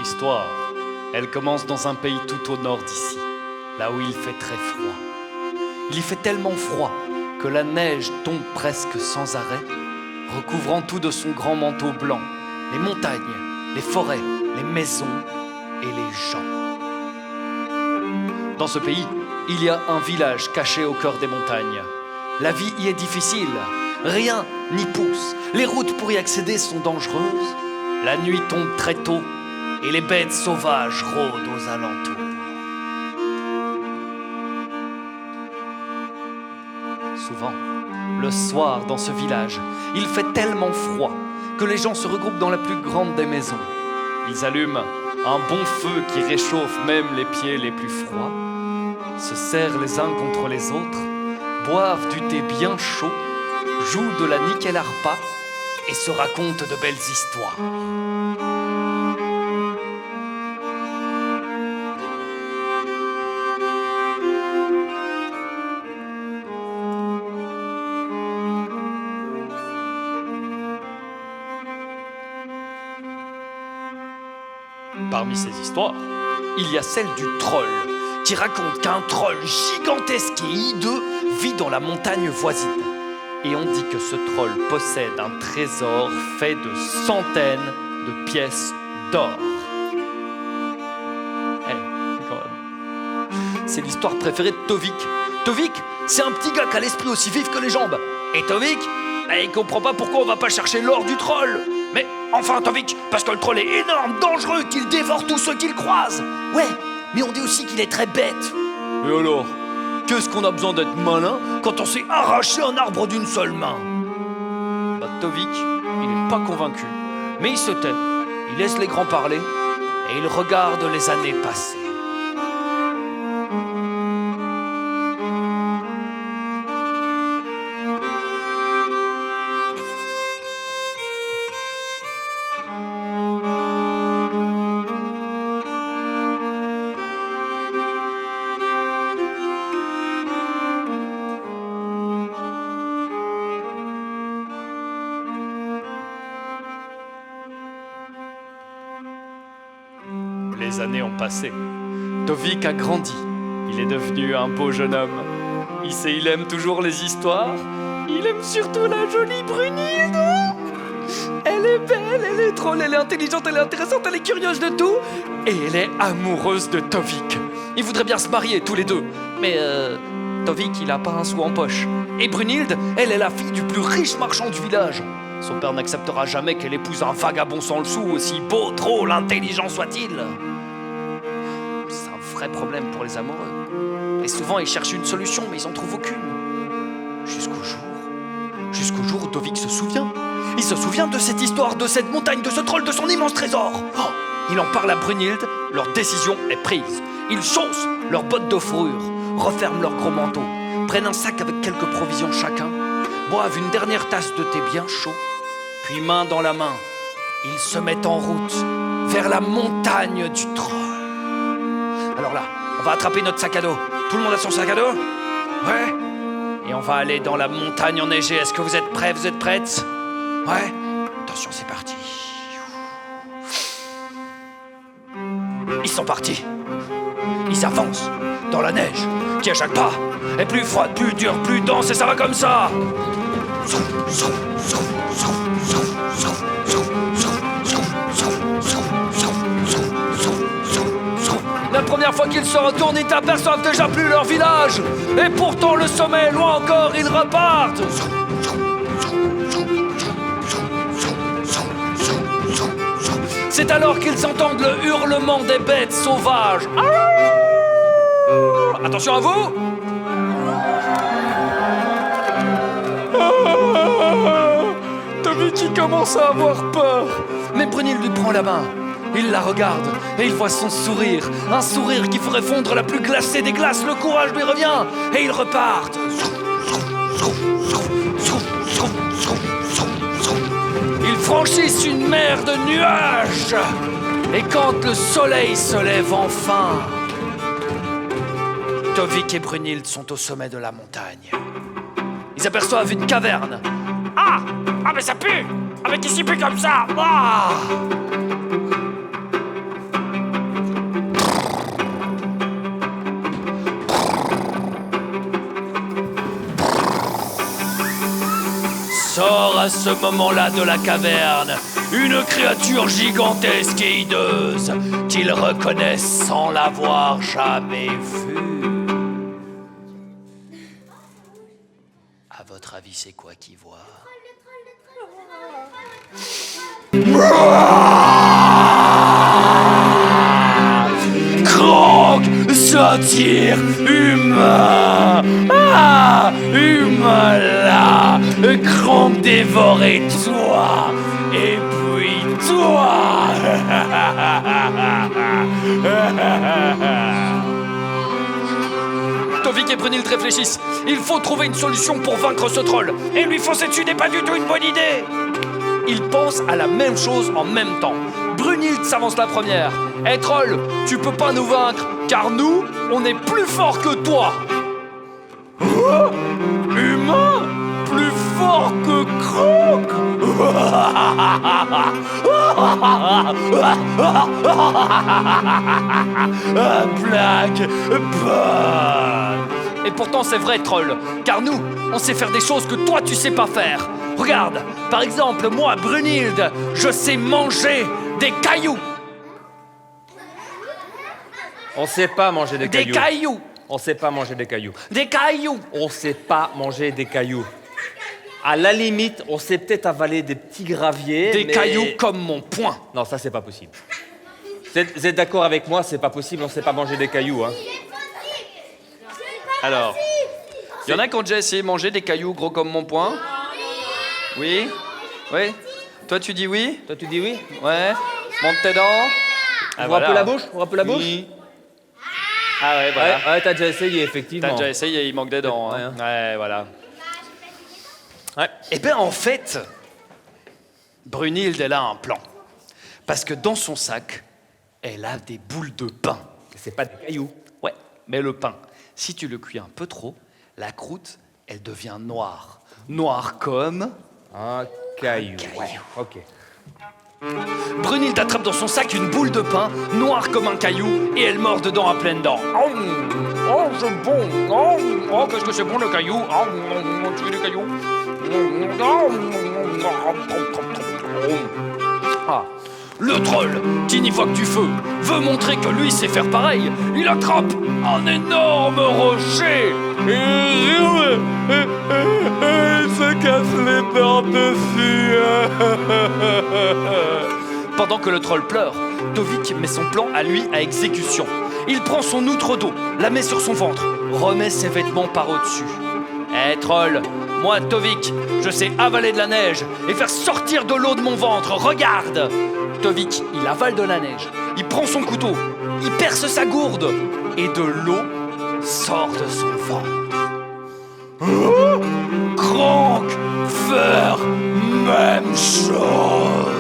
histoire, elle commence dans un pays tout au nord d'ici, là où il fait très froid. Il y fait tellement froid que la neige tombe presque sans arrêt, recouvrant tout de son grand manteau blanc, les montagnes, les forêts, les maisons et les gens. Dans ce pays, il y a un village caché au cœur des montagnes. La vie y est difficile, rien n'y pousse, les routes pour y accéder sont dangereuses, la nuit tombe très tôt et les bêtes sauvages rôdent aux alentours. Souvent, le soir dans ce village, il fait tellement froid que les gens se regroupent dans la plus grande des maisons. Ils allument un bon feu qui réchauffe même les pieds les plus froids, se serrent les uns contre les autres, boivent du thé bien chaud, jouent de la nickel harpa et se racontent de belles histoires. Parmi ces histoires, il y a celle du troll, qui raconte qu'un troll gigantesque et hideux vit dans la montagne voisine. Et on dit que ce troll possède un trésor fait de centaines de pièces d'or. Quand même. C'est l'histoire préférée de Tovik. Tovik, c'est un petit gars qui a l'esprit aussi vif que les jambes. Et Tovik, il comprend pas pourquoi on va pas chercher l'or du troll. Mais enfin Tovik, parce que le troll est énorme, dangereux, qu'il dévore tous ceux qu'il croise. Ouais, mais on dit aussi qu'il est très bête. Et alors, qu'est-ce qu'on a besoin d'être malin quand on sait arracher un arbre d'une seule main? Tovik, il n'est pas convaincu, mais il se tait, il laisse les grands parler et il regarde les années passer. Les années ont passé. Tovik a grandi. Il est devenu un beau jeune homme. Il aime toujours les histoires. Il aime surtout la jolie Brunhilde. Elle est belle, elle est drôle, elle est intelligente, elle est intéressante, elle est curieuse de tout. Et elle est amoureuse de Tovik. Ils voudraient bien se marier tous les deux. Mais Tovik, il a pas un sou en poche. Et Brunhilde, elle est la fille du plus riche marchand du village. Son père n'acceptera jamais qu'elle épouse un vagabond sans le sou, aussi beau, drôle, intelligent soit-il. C'est un vrai problème pour les amoureux. Et souvent, ils cherchent une solution, mais ils n'en trouvent aucune. Jusqu'au jour où Tovik se souvient. Il se souvient de cette histoire, de cette montagne, de ce troll, de son immense trésor. Oh, il en parle à Brunhilde, leur décision est prise. Ils chaussent leurs bottes de fourrure, referment leur gros manteau, prennent un sac avec quelques provisions chacun, boivent une dernière tasse de thé bien chaud, puis main dans la main, ils se mettent en route vers la montagne du troll. Alors là, on va attraper notre sac à dos. Tout le monde a son sac à dos? Ouais. Et on va aller dans la montagne enneigée. Est-ce que vous êtes prêts? Vous êtes prêtes? Ouais. Attention, c'est parti. Ils sont partis. Ils avancent dans la neige qui à chaque pas est plus froide, plus dure, plus dense et ça va comme ça. La première fois qu'ils se retournent, ils n'aperçoivent déjà plus leur village. Et pourtant le sommet est loin encore, ils repartent. C'est alors qu'ils entendent le hurlement des bêtes sauvages. Attention à vous! Tovik qui commence à avoir peur. Mais Brunhilde lui prend la main. Il la regarde et il voit son sourire. Un sourire qui ferait fondre la plus glacée des glaces. Le courage lui revient et ils repartent. Ils franchissent une mer de nuages. Et quand le soleil se lève enfin, Tovik et Brunhilde sont au sommet de la montagne. Ils aperçoivent une caverne. Ah, mais ça pue! Ah, mais qu'est-ce qui pue comme ça? Ah! sort à ce moment-là de la caverne une créature gigantesque et hideuse qu'ils reconnaissent sans l'avoir jamais vue. À votre avis, c'est quoi qu'ils voient? Kronk, satire humain. Ah, humain là. Kronk dévorer toi. Et puis toi. Tovik et Brunhild réfléchissent. Il faut trouver une solution pour vaincre ce troll. Et lui foncer dessus n'est pas du tout une bonne idée. Ils pensent à la même chose en même temps. Brunhild s'avance la première. Hé troll, tu peux pas nous vaincre, car nous, on est plus forts que toi. Humain, plus fort que Kronk. Blague bonne. Et pourtant c'est vrai troll, car nous, on sait faire des choses que toi tu sais pas faire. Regarde, par exemple, moi, Brunhild, je sais manger des cailloux. On sait pas manger des cailloux. Des cailloux. On sait pas manger des cailloux. Des cailloux. On sait pas manger des cailloux. À la limite, on sait peut-être avaler des petits graviers. Des mais... cailloux comme mon poing. Non, ça c'est pas possible. Vous êtes d'accord avec moi, c'est pas possible, on sait pas manger des cailloux, hein. Alors, il y en a qui ont déjà essayé de manger des cailloux gros comme mon poing? Oui? Oui? Toi tu dis oui? Toi tu dis oui? Ouais? Monte tes dents. Ouvre un peu la bouche? Ouvre un peu la bouche? Oui. Ah ouais, voilà. Ouais, t'as déjà essayé, effectivement. T'as déjà essayé, il manque des dents. Ouais, Hein. Ouais, voilà. Ouais. Eh bien, en fait, Brunhild, elle a un plan. Parce que dans son sac, elle a des boules de pain. C'est pas des cailloux. Ouais, mais le pain, si tu le cuis un peu trop, la croûte, elle devient noire. Noire comme... Un caillou. caillou. Ok. Brunhild attrape dans son sac une boule de pain, noire comme un caillou, et elle mord dedans à pleines dents. Oh, c'est bon. Oh, qu'est-ce que c'est bon le caillou. Tu veux du caillou. Ah. Le troll, qui n'y voit que du feu, veut montrer que lui sait faire pareil. Il attrape un énorme rocher et il se casse les dents dessus. Pendant que le troll pleure, Tovik met son plan à lui à exécution. Il prend son outre d'eau, la met sur son ventre, remet ses vêtements par au-dessus. Hé troll, moi Tovik, je sais avaler de la neige et faire sortir de l'eau de mon ventre, regarde. Tovik, il avale de la neige, il prend son couteau, il perce sa gourde et de l'eau sort de son ventre. Kronk, faire même chose.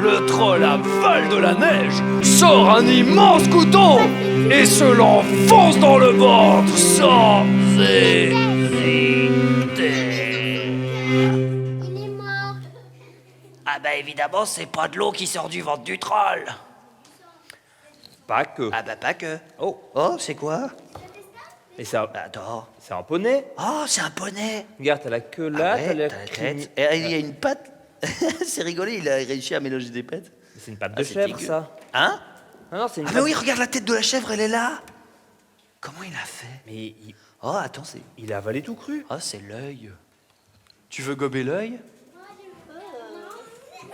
Le troll avale de la neige, sort un immense couteau et se l'enfonce dans le ventre sans hésiter. Il est mort. Ah bah évidemment, c'est pas de l'eau qui sort du ventre du troll. Pas que. Ah bah pas que. Oh. Oh, c'est quoi? Et c'est un... Attends. C'est un poney. Oh, c'est un poney. Regarde, t'as la queue là, Ah ouais, t'as la t'as la tête. Et il y a une patte. C'est rigolé, il a réussi à mélanger des pêtes. C'est une patte Ah, de c'est chèvre, dégueu. ça. Hein? Non, c'est une Ah patte... mais oui, regarde la tête de la chèvre, elle est là. Comment il a fait? Mais Oh, attends, c'est... il a avalé tout cru. Oh, c'est l'œil. Tu veux gober l'œil?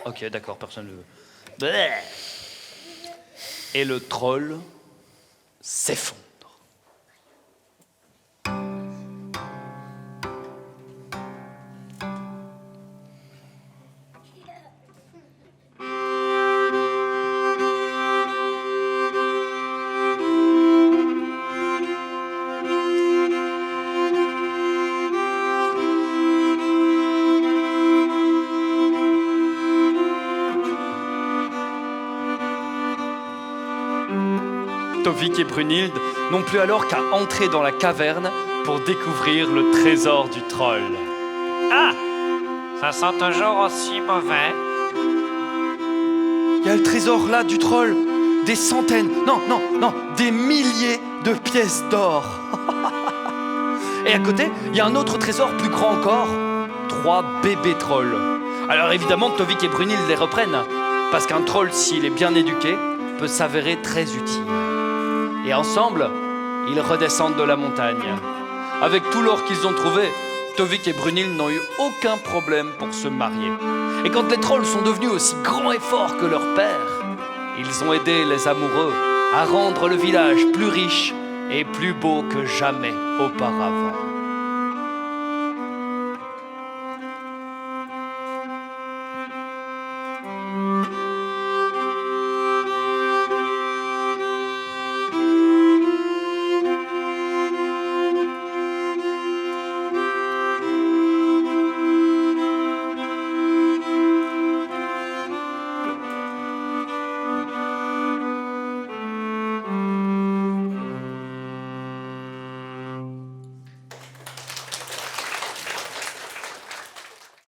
Ok, d'accord, personne ne le veut. Bleh. Et le troll s'effondre. Tovik et Brunhild n'ont plus alors qu'à entrer dans la caverne pour découvrir le trésor du troll. Ah, ça sent toujours aussi mauvais. Il y a le trésor là du troll, des centaines, non, des milliers de pièces d'or. Et à côté, il y a un autre trésor plus grand encore, 3 bébés trolls. Alors évidemment, Tovik et Brunhilde les reprennent, parce qu'un troll, s'il est bien éduqué, peut s'avérer très utile. Et ensemble, ils redescendent de la montagne. Avec tout l'or qu'ils ont trouvé, Tovik et Brunhilde n'ont eu aucun problème pour se marier. Et quand les trolls sont devenus aussi grands et forts que leur père, ils ont aidé les amoureux à rendre le village plus riche et plus beau que jamais auparavant.